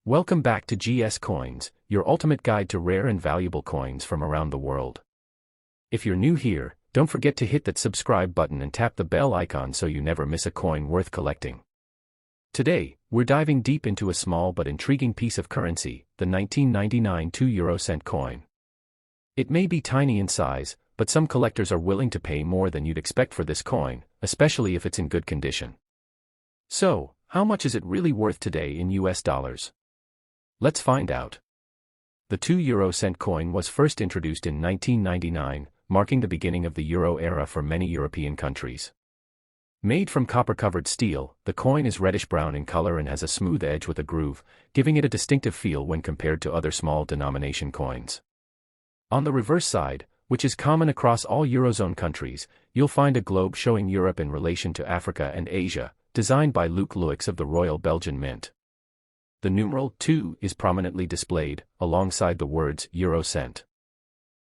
Welcome back to GS Coins, your ultimate guide to rare and valuable coins from around the world. If you're new here, don't forget to hit that subscribe button and tap the bell icon so you never miss a coin worth collecting. Today, we're diving deep into a small but intriguing piece of currency, the 1999 2 € coin. It may be tiny in size, but some collectors are willing to pay more than you'd expect for this coin, especially if it's in good condition. So, how much is it really worth today in US dollars? Let's find out. The 2 € coin was first introduced in 1999, marking the beginning of the euro era for many European countries. Made from copper-covered steel, the coin is reddish-brown in color and has a smooth edge with a groove, giving it a distinctive feel when compared to other small denomination coins. On the reverse side, which is common across all Eurozone countries, you'll find a globe showing Europe in relation to Africa and Asia, designed by Luc Luyckx of the Royal Belgian Mint. The numeral 2 is prominently displayed, alongside the words Eurocent.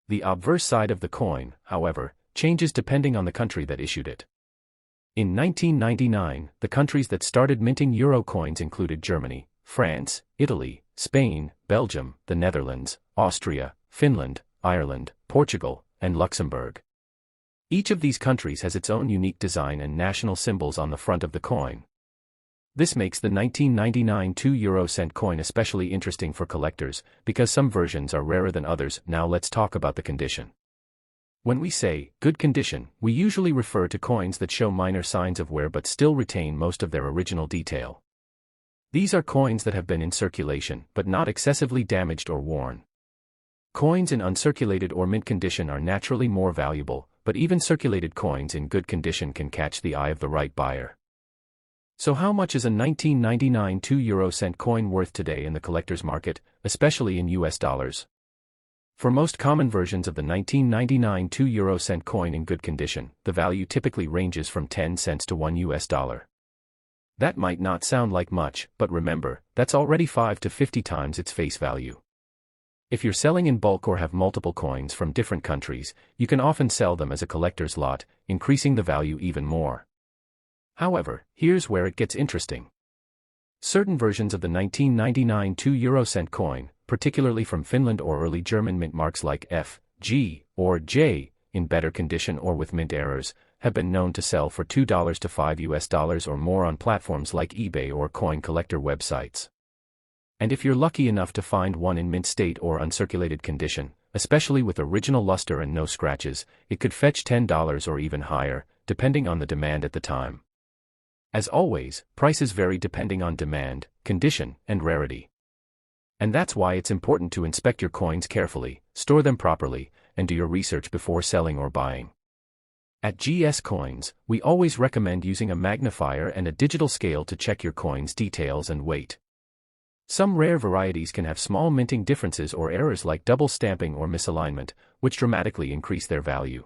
The obverse side of the coin, however, changes depending on the country that issued it. In 1999, the countries that started minting euro coins included Germany, France, Italy, Spain, Belgium, the Netherlands, Austria, Finland, Ireland, Portugal, and Luxembourg. Each of these countries has its own unique design and national symbols on the front of the coin. This makes the 1999 2 € coin especially interesting for collectors, because some versions are rarer than others. Now let's talk about the condition. When we say good condition, we usually refer to coins that show minor signs of wear but still retain most of their original detail. These are coins that have been in circulation but not excessively damaged or worn. Coins in uncirculated or mint condition are naturally more valuable, but even circulated coins in good condition can catch the eye of the right buyer. So how much is a 1999 2 € coin worth today in the collector's market, especially in US dollars? For most common versions of the 1999 2 € coin in good condition, the value typically ranges from 10 cents to $1. That might not sound like much, but remember, that's already 5 to 50 times its face value. If you're selling in bulk or have multiple coins from different countries, you can often sell them as a collector's lot, increasing the value even more. However, here's where it gets interesting. Certain versions of the 1999 2 € coin, particularly from Finland or early German mint marks like F, G, or J, in better condition or with mint errors, have been known to sell for $2 to $5 or more on platforms like eBay or coin collector websites. And if you're lucky enough to find one in mint state or uncirculated condition, especially with original luster and no scratches, it could fetch $10 or even higher, depending on the demand at the time. As always, prices vary depending on demand, condition, and rarity. And that's why it's important to inspect your coins carefully, store them properly, and do your research before selling or buying. At GS Coins, we always recommend using a magnifier and a digital scale to check your coin's details and weight. Some rare varieties can have small minting differences or errors like double stamping or misalignment, which dramatically increase their value.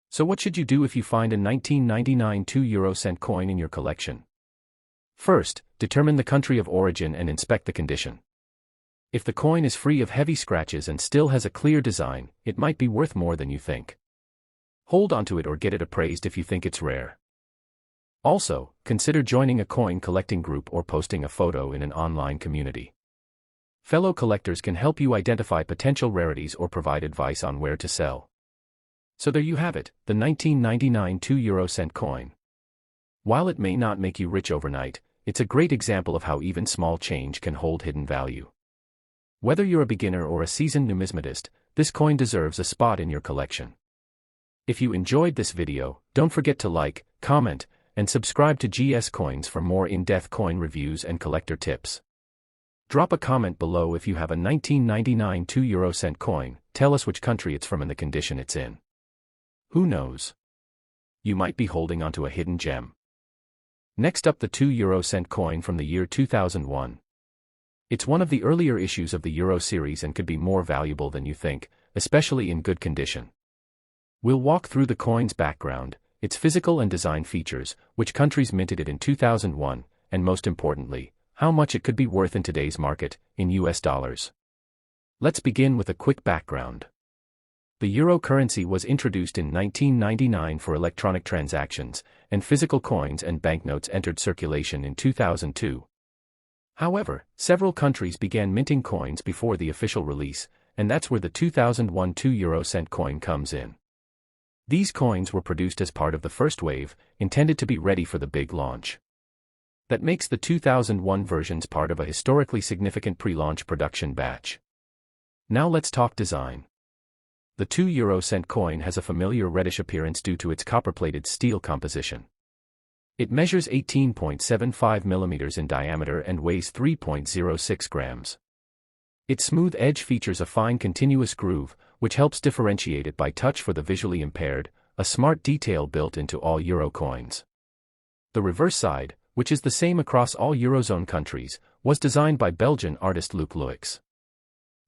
So what should you do if you find a 1999 2 € coin in your collection? First, determine the country of origin and inspect the condition. If the coin is free of heavy scratches and still has a clear design, it might be worth more than you think. Hold onto it or get it appraised if you think it's rare. Also, consider joining a coin collecting group or posting a photo in an online community. Fellow collectors can help you identify potential rarities or provide advice on where to sell. So there you have it, the 1999 2 € coin. While it may not make you rich overnight, it's a great example of how even small change can hold hidden value. Whether you're a beginner or a seasoned numismatist, this coin deserves a spot in your collection. If you enjoyed this video, don't forget to like, comment, and subscribe to GS Coins for more in-depth coin reviews and collector tips. Drop a comment below if you have a 1999 2 € coin, tell us which country it's from and the condition it's in. Who knows? You might be holding onto a hidden gem. Next up, the 2 € coin from the year 2001. It's one of the earlier issues of the Euro series and could be more valuable than you think, especially in good condition. We'll walk through the coin's background, its physical and design features, which countries minted it in 2001, and most importantly, how much it could be worth in today's market, in US dollars. Let's begin with a quick background. The euro currency was introduced in 1999 for electronic transactions, and physical coins and banknotes entered circulation in 2002. However, several countries began minting coins before the official release, and that's where the 2001 2-euro-cent coin comes in. These coins were produced as part of the first wave, intended to be ready for the big launch. That makes the 2001 versions part of a historically significant pre-launch production batch. Now let's talk design. The 2-euro-cent coin has a familiar reddish appearance due to its copper-plated steel composition. It measures 18.75 mm in diameter and weighs 3.06 grams. Its smooth edge features a fine continuous groove, which helps differentiate it by touch for the visually impaired, a smart detail built into all euro coins. The reverse side, which is the same across all Eurozone countries, was designed by Belgian artist Luc Louix.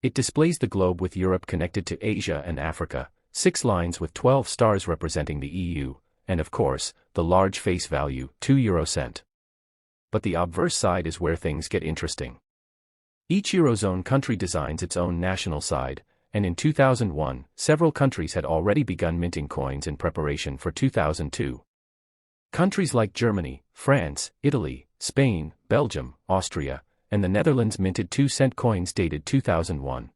It displays the globe with Europe connected to Asia and Africa, 6 lines with 12 stars representing the EU, and of course, the large face value, 2 euro cent. But the obverse side is where things get interesting. Each Eurozone country designs its own national side, and in 2001, several countries had already begun minting coins in preparation for 2002. Countries like Germany, France, Italy, Spain, Belgium, Austria, and the Netherlands minted 2-cent coins dated 2001.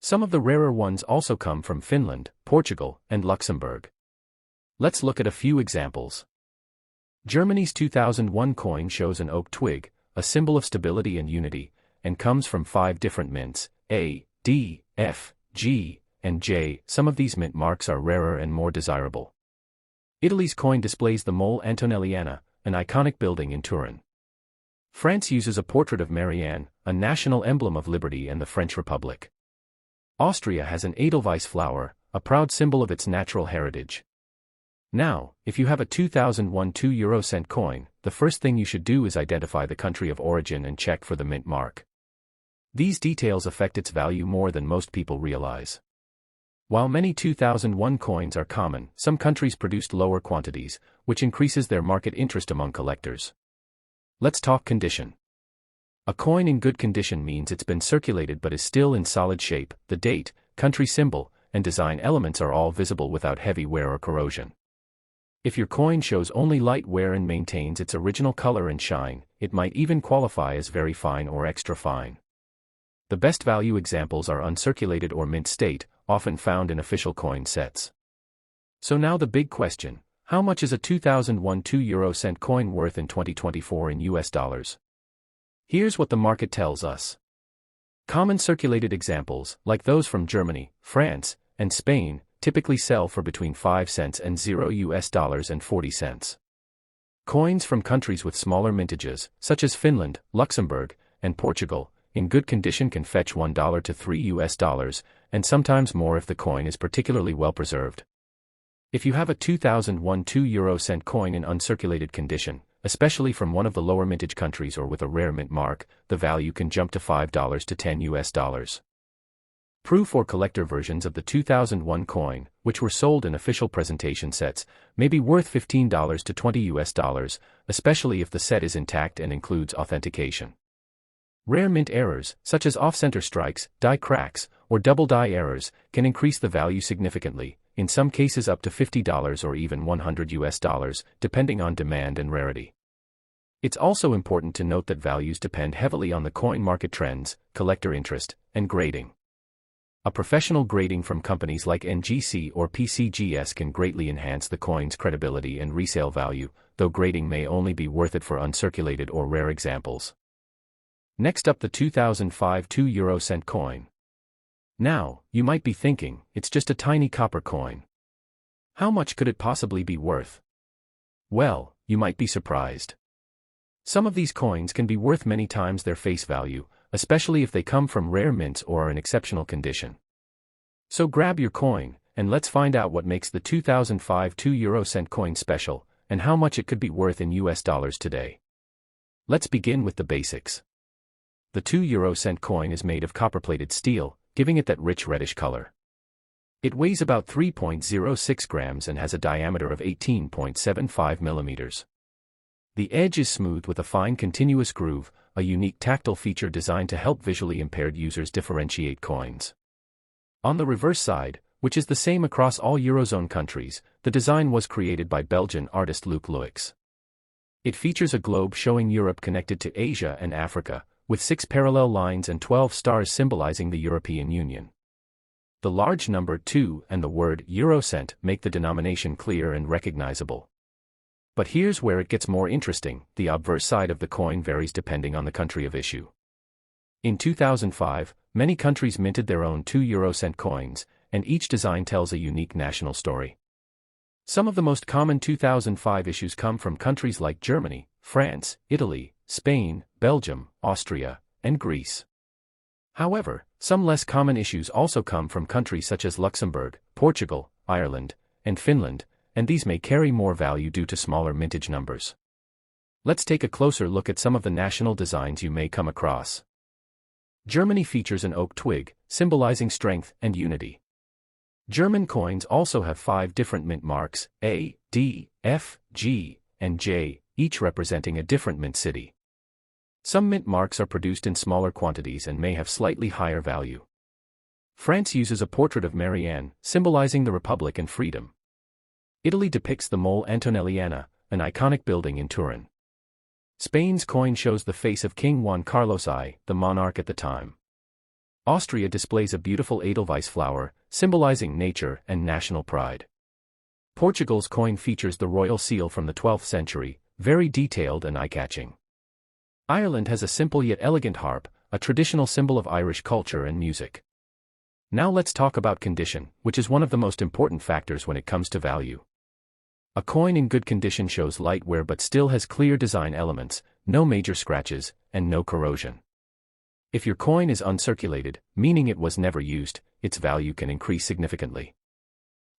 Some of the rarer ones also come from Finland, Portugal, and Luxembourg. Let's look at a few examples. Germany's 2001 coin shows an oak twig, a symbol of stability and unity, and comes from 5 different mints, A, D, F, G, and J. Some of these mint marks are rarer and more desirable. Italy's coin displays the Mole Antonelliana, an iconic building in Turin. France uses a portrait of Marianne, a national emblem of liberty and the French Republic. Austria has an Edelweiss flower, a proud symbol of its natural heritage. Now, if you have a 2001 2-euro-cent coin, the first thing you should do is identify the country of origin and check for the mint mark. These details affect its value more than most people realize. While many 2001 coins are common, some countries produced lower quantities, which increases their market interest among collectors. Let's talk condition. A coin in good condition means it's been circulated but is still in solid shape. The date, country symbol, and design elements are all visible without heavy wear or corrosion. If your coin shows only light wear and maintains its original color and shine, it might even qualify as very fine or extra fine. The best value examples are uncirculated or mint state, often found in official coin sets. So now the big question: how much is a 2001 2-euro-cent coin worth in 2024 in US dollars? Here's what the market tells us. Common circulated examples, like those from Germany, France, and Spain, typically sell for between 5 cents and $0 and 40 cents. Coins from countries with smaller mintages, such as Finland, Luxembourg, and Portugal, in good condition can fetch $1 to $3, and sometimes more if the coin is particularly well preserved. If you have a 2001 2-euro-cent coin in uncirculated condition, especially from one of the lower mintage countries or with a rare mint mark, the value can jump to $5 to $10. Proof or collector versions of the 2001 coin, which were sold in official presentation sets, may be worth $15 to $20, especially if the set is intact and includes authentication. Rare mint errors, such as off-center strikes, die cracks, or double die errors, can increase the value significantly, in some cases up to $50 or even $100, depending on demand and rarity. It's also important to note that values depend heavily on the coin market trends, collector interest, and grading. A professional grading from companies like NGC or PCGS can greatly enhance the coin's credibility and resale value, though grading may only be worth it for uncirculated or rare examples. Next up, the 2005 2-euro-cent coin. Now, you might be thinking, it's just a tiny copper coin. How much could it possibly be worth? Well, you might be surprised. Some of these coins can be worth many times their face value, especially if they come from rare mints or are in exceptional condition. So grab your coin, and let's find out what makes the 2005 2-euro-cent coin special, and how much it could be worth in US dollars today. Let's begin with the basics. The 2-euro-cent coin is made of copper-plated steel, giving it that rich reddish color. It weighs about 3.06 grams and has a diameter of 18.75 millimeters. The edge is smooth with a fine continuous groove, a unique tactile feature designed to help visually impaired users differentiate coins. On the reverse side, which is the same across all Eurozone countries, the design was created by Belgian artist Luc Louix. It features a globe showing Europe connected to Asia and Africa, with 6 parallel lines and 12 stars symbolizing the European Union. The large number 2 and the word Eurocent make the denomination clear and recognizable. But here's where it gets more interesting: the obverse side of the coin varies depending on the country of issue. In 2005, many countries minted their own 2 Eurocent coins, and each design tells a unique national story. Some of the most common 2005 issues come from countries like Germany, France, Italy, Spain, Belgium, Austria, and Greece. However, some less common issues also come from countries such as Luxembourg, Portugal, Ireland, and Finland, and these may carry more value due to smaller mintage numbers. Let's take a closer look at some of the national designs you may come across. Germany features an oak twig, symbolizing strength and unity. German coins also have 5 different mint marks, A, D, F, G, and J, each representing a different mint city. Some mint marks are produced in smaller quantities and may have slightly higher value. France uses a portrait of Marianne, symbolizing the Republic and freedom. Italy depicts the Mole Antonelliana, an iconic building in Turin. Spain's coin shows the face of King Juan Carlos I, the monarch at the time. Austria displays a beautiful Edelweiss flower, symbolizing nature and national pride. Portugal's coin features the royal seal from the 12th century, very detailed and eye-catching. Ireland has a simple yet elegant harp, a traditional symbol of Irish culture and music. Now let's talk about condition, which is one of the most important factors when it comes to value. A coin in good condition shows light wear but still has clear design elements, no major scratches, and no corrosion. If your coin is uncirculated, meaning it was never used, its value can increase significantly.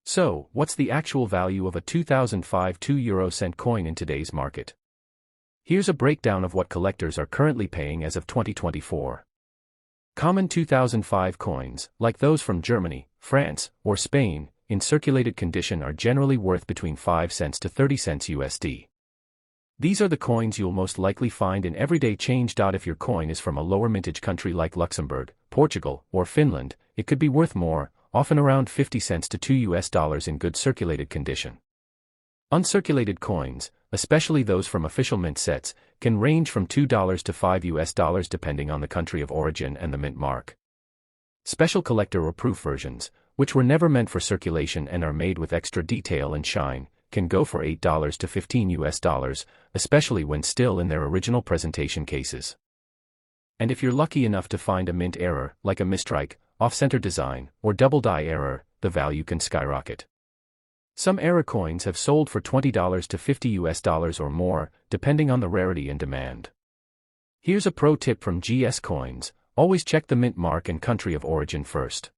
So, what's the actual value of a 2005 2 Eurocent coin in today's market? Here's a breakdown of what collectors are currently paying as of 2024. Common 2005 coins, like those from Germany, France, or Spain, in circulated condition are generally worth between 5 cents to 30 cents USD. These are the coins you'll most likely find in everyday change. If your coin is from a lower mintage country like Luxembourg, Portugal, or Finland, it could be worth more, often around 50 cents to $2 in good circulated condition. Uncirculated coins, especially those from official mint sets, can range from $2 to $5 depending on the country of origin and the mint mark. Special collector or proof versions, which were never meant for circulation and are made with extra detail and shine, can go for $8 to $15, especially when still in their original presentation cases. And if you're lucky enough to find a mint error, like a mistrike, off-center design, or double die error, the value can skyrocket. Some error coins have sold for $20 to $50 or more, depending on the rarity and demand. Here's a pro tip from GS Coins: always check the mint mark and country of origin first.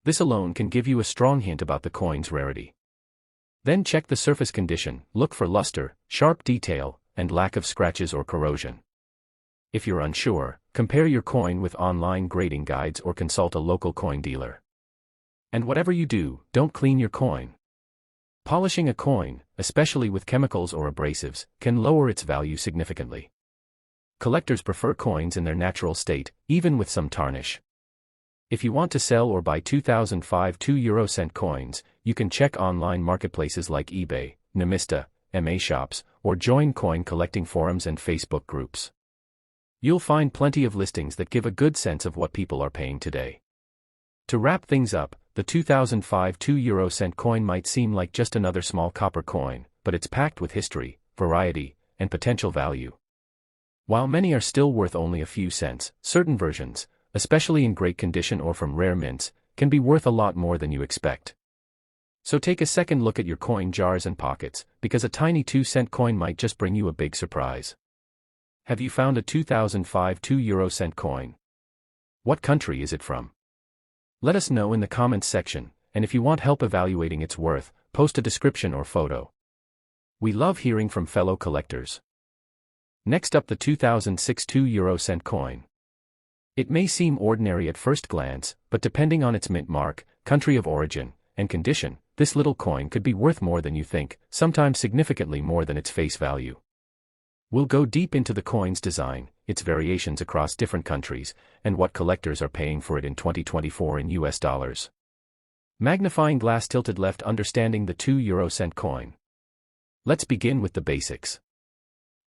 This alone can give you a strong hint about the coin's rarity. Then check the surface condition, look for luster, sharp detail, and lack of scratches or corrosion. If you're unsure, compare your coin with online grading guides or consult a local coin dealer. And whatever you do, don't clean your coin. Polishing a coin, especially with chemicals or abrasives, can lower its value significantly. Collectors prefer coins in their natural state, even with some tarnish. If you want to sell or buy 2005 2 Eurocent coins, you can check online marketplaces like eBay, Nemista, MA Shops, or join coin collecting forums and Facebook groups. You'll find plenty of listings that give a good sense of what people are paying today. To wrap things up, the 2005 2 Eurocent coin might seem like just another small copper coin, but it's packed with history, variety, and potential value. While many are still worth only a few cents, certain versions, especially in great condition or from rare mints, can be worth a lot more than you expect. So take a second look at your coin jars and pockets, because a tiny 2-cent coin might just bring you a big surprise. Have you found a 2005 2 Eurocent coin? What country is it from? Let us know in the comments section, and if you want help evaluating its worth, post a description or photo. We love hearing from fellow collectors. Next up, the 2006 2 Eurocent coin. It may seem ordinary at first glance, but depending on its mint mark, country of origin, and condition, this little coin could be worth more than you think, sometimes significantly more than its face value. We'll go deep into the coin's design, its variations across different countries, and what collectors are paying for it in 2024 in US dollars. Magnifying glass tilted left, understanding the 2 Eurocent coin. Let's begin with the basics.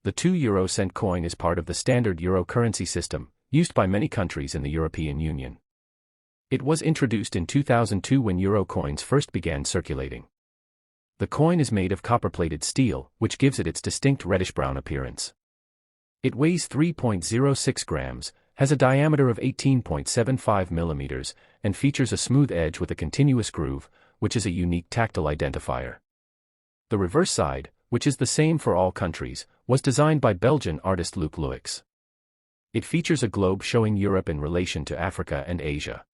The 2 cent coin is part of the standard euro currency system, used by many countries in the European Union. It was introduced in 2002 when euro coins first began circulating. The coin is made of copper-plated steel, which gives it its distinct reddish-brown appearance. It weighs 3.06 grams, has a diameter of 18.75 millimeters, and features a smooth edge with a continuous groove, which is a unique tactile identifier. The reverse side, which is the same for all countries, was designed by Belgian artist Luc Luix. It features a globe showing Europe in relation to Africa and Asia.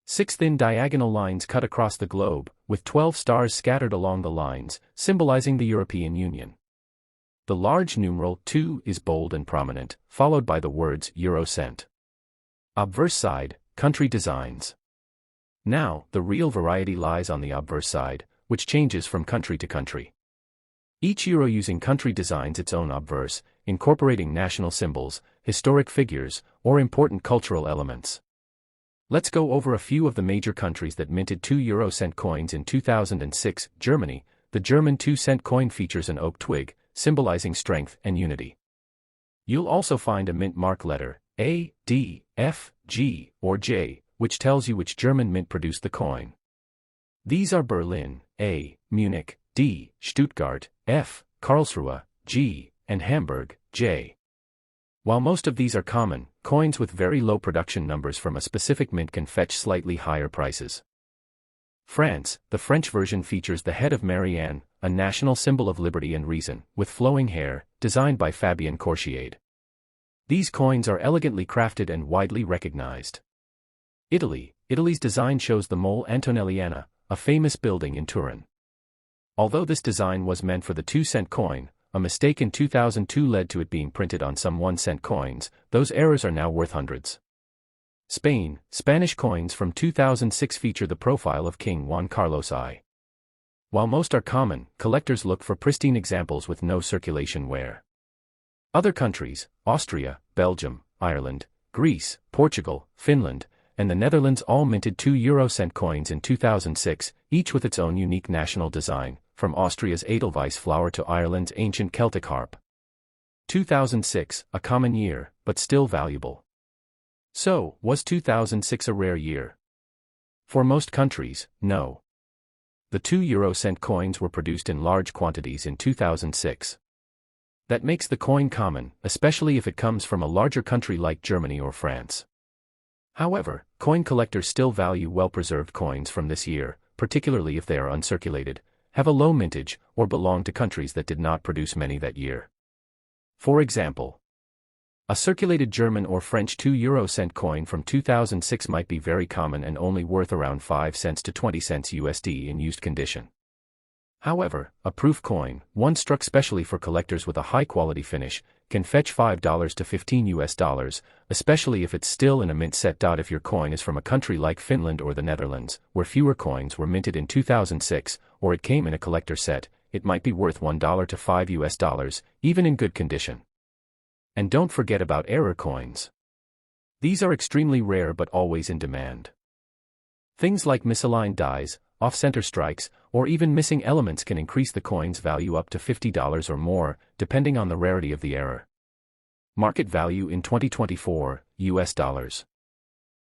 6 thin diagonal lines cut across the globe, with 12 stars scattered along the lines, symbolizing the European Union. The large numeral 2 is bold and prominent, followed by the words Eurocent. Obverse side, country designs. Now, the real variety lies on the obverse side, which changes from country to country. Each euro using country designs its own obverse, incorporating national symbols, historic figures, or important cultural elements. Let's go over a few of the major countries that minted 2 cent coins in 2006. Germany. The German 2-cent coin features an oak twig, symbolizing strength and unity. You'll also find a mint mark letter, A, D, F, G, or J, which tells you which German mint produced the coin. These are Berlin, A, Munich, D, Stuttgart, F, Karlsruhe, G, and Hamburg, J. While most of these are common, coins with very low production numbers from a specific mint can fetch slightly higher prices. France. The French version features the head of Marianne, a national symbol of liberty and reason, with flowing hair, designed by Fabien Courchiade. These coins are elegantly crafted and widely recognized. Italy. Italy's design shows the Mole Antonelliana, a famous building in Turin. Although this design was meant for the 2-cent coin, a mistake in 2002 led to it being printed on some 1-cent coins. Those errors are now worth hundreds. Spain. Spanish coins from 2006 feature the profile of King Juan Carlos I. While most are common, collectors look for pristine examples with no circulation wear. Other countries, Austria, Belgium, Ireland, Greece, Portugal, Finland, and the Netherlands all minted 2 cent coins in 2006, each with its own unique national design, from Austria's Edelweiss flower to Ireland's ancient Celtic harp. 2006, a common year, but still valuable. So, was 2006 a rare year? For most countries, no. The 2 cent coins were produced in large quantities in 2006. That makes the coin common, especially if it comes from a larger country like Germany or France. However, coin collectors still value well-preserved coins from this year, particularly if they are uncirculated, have a low mintage, or belong to countries that did not produce many that year. For example, a circulated German or French 2 cent coin from 2006 might be very common and only worth around 5 cents to 20 cents USD in used condition. However, a proof coin, one struck specially for collectors with a high-quality finish, can fetch $5 to $15, especially if it's still in a mint set. If your coin is from a country like Finland or the Netherlands, where fewer coins were minted in 2006, or it came in a collector set, it might be worth $1 to $5, even in good condition. And don't forget about error coins. These are extremely rare but always in demand. Things like misaligned dies, off-center strikes, or even missing elements can increase the coin's value up to $50 or more, depending on the rarity of the error. Market value in 2024, US dollars.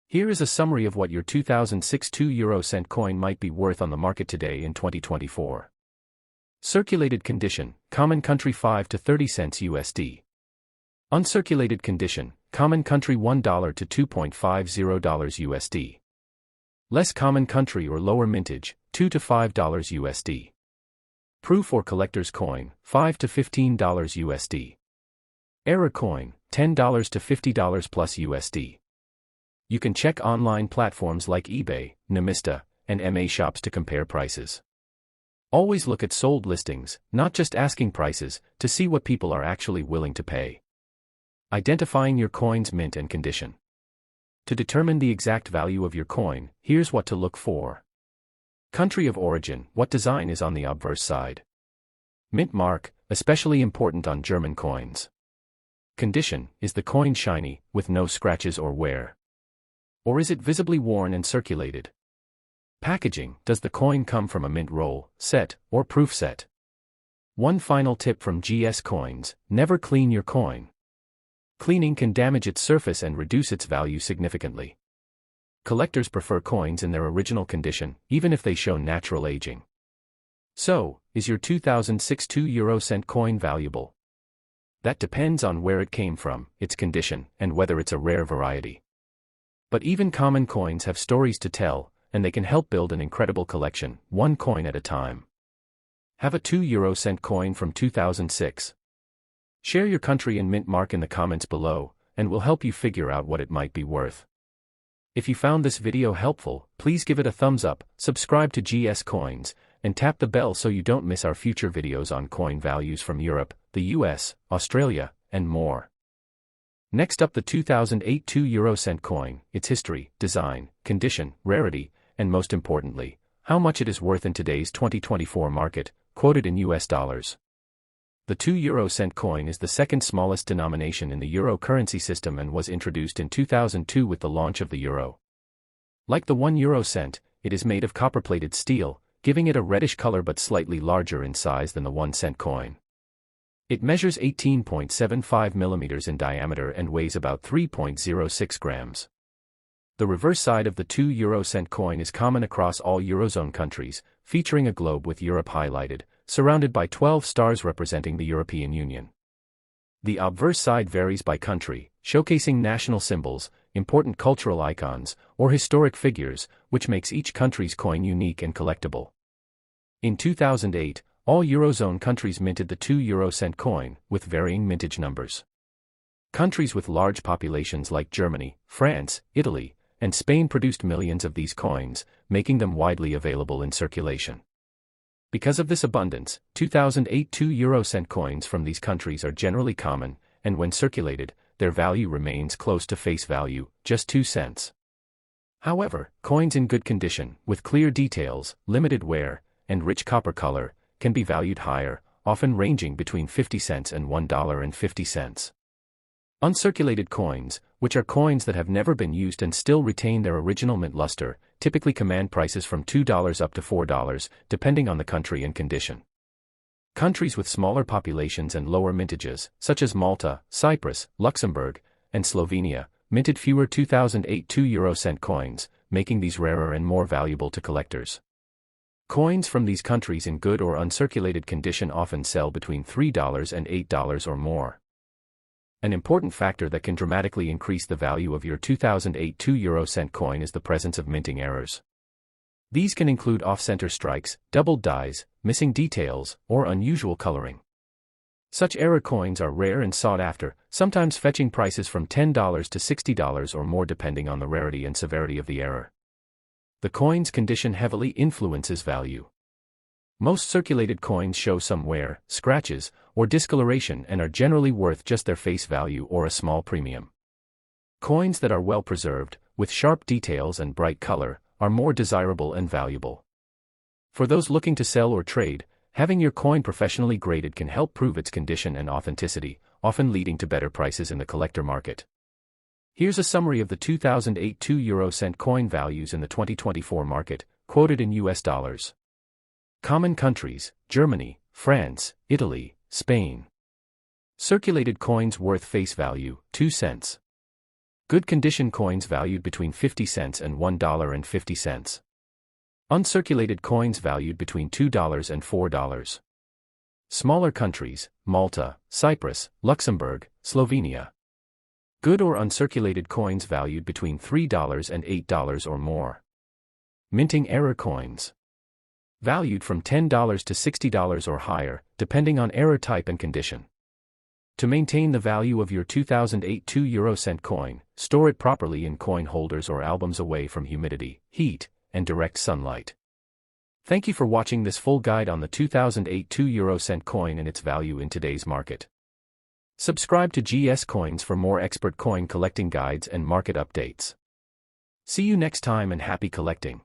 Here is a summary of what your 2006 2 cent coin might be worth on the market today in 2024. Circulated condition, common country 5 to 30 cents USD. Uncirculated condition, common country $1 to $2.50 USD. Less common country or lower mintage, $2 to $5 USD. Proof or collector's coin, $5 to $15 USD. Error coin, $10 to $50 plus USD. You can check online platforms like eBay, Nemista, and MA Shops to compare prices. Always look at sold listings, not just asking prices, to see what people are actually willing to pay. Identifying your coin's mint and condition. To determine the exact value of your coin, here's what to look for. Country of origin, what design is on the obverse side? Mint mark, especially important on German coins. Condition, is the coin shiny, with no scratches or wear? Or is it visibly worn and circulated? Packaging, does the coin come from a mint roll, set, or proof set? One final tip from GS Coins: never clean your coin. Cleaning can damage its surface and reduce its value significantly. Collectors prefer coins in their original condition, even if they show natural aging. So, is your 2006 2-euro-cent coin valuable? That depends on where it came from, its condition, and whether it's a rare variety. But even common coins have stories to tell, and they can help build an incredible collection, one coin at a time. Have a 2-euro-cent coin from 2006. Share your country and mint mark in the comments below, and we'll help you figure out what it might be worth. If you found this video helpful, please give it a thumbs up, subscribe to GS Coins, and tap the bell so you don't miss our future videos on coin values from Europe, the US, Australia, and more. Next up, the 2008 2-euro-cent coin, its history, design, condition, rarity, and most importantly, how much it is worth in today's 2024 market, quoted in US dollars. The 2-euro-cent coin is the second smallest denomination in the euro currency system and was introduced in 2002 with the launch of the euro. Like the 1-euro-cent, it is made of copper-plated steel, giving it a reddish color but slightly larger in size than the 1-cent coin. It measures 18.75 millimeters in diameter and weighs about 3.06 grams. The reverse side of the 2-euro-cent coin is common across all Eurozone countries, featuring a globe with Europe highlighted, surrounded by 12 stars representing the European Union. The obverse side varies by country, showcasing national symbols, important cultural icons, or historic figures, which makes each country's coin unique and collectible. In 2008, all Eurozone countries minted the 2-euro-cent coin, with varying mintage numbers. Countries with large populations like Germany, France, Italy, and Spain produced millions of these coins, making them widely available in circulation. Because of this abundance, 2008 2-euro-cent coins from these countries are generally common, and when circulated, their value remains close to face value, just 2 cents. However, coins in good condition, with clear details, limited wear, and rich copper color, can be valued higher, often ranging between 50 cents and $1.50. Uncirculated coins, which are coins that have never been used and still retain their original mint luster, typically command prices from $2 up to $4, depending on the country and condition. Countries with smaller populations and lower mintages, such as Malta, Cyprus, Luxembourg, and Slovenia, minted fewer 2008 2-euro-cent coins, making these rarer and more valuable to collectors. Coins from these countries in good or uncirculated condition often sell between $3 and $8 or more. An important factor that can dramatically increase the value of your 2008 2-euro-cent coin is the presence of minting errors. These can include off-center strikes, doubled dies, missing details, or unusual coloring. Such error coins are rare and sought after, sometimes fetching prices from $10 to $60 or more depending on the rarity and severity of the error. The coin's condition heavily influences value. Most circulated coins show some wear, scratches, or discoloration and are generally worth just their face value or a small premium. Coins that are well preserved, with sharp details and bright color, are more desirable and valuable. For those looking to sell or trade, having your coin professionally graded can help prove its condition and authenticity, often leading to better prices in the collector market. Here's a summary of the 2008 2-euro-cent coin values in the 2024 market, quoted in US dollars. Common countries: Germany, France, Italy, Spain. Circulated coins worth face value, 2 cents. Good condition coins valued between 50 cents and $1.50. Uncirculated coins valued between $2 and $4. Smaller countries: Malta, Cyprus, Luxembourg, Slovenia. Good or uncirculated coins valued between $3 and $8 or more. Minting error coins. Valued from $10 to $60 or higher, depending on error type and condition. To maintain the value of your 2008 2-euro-cent coin, store it properly in coin holders or albums away from humidity, heat, and direct sunlight. Thank you for watching this full guide on the 2008 2-euro-cent coin and its value in today's market. Subscribe to GS Coins for more expert coin collecting guides and market updates. See you next time and happy collecting.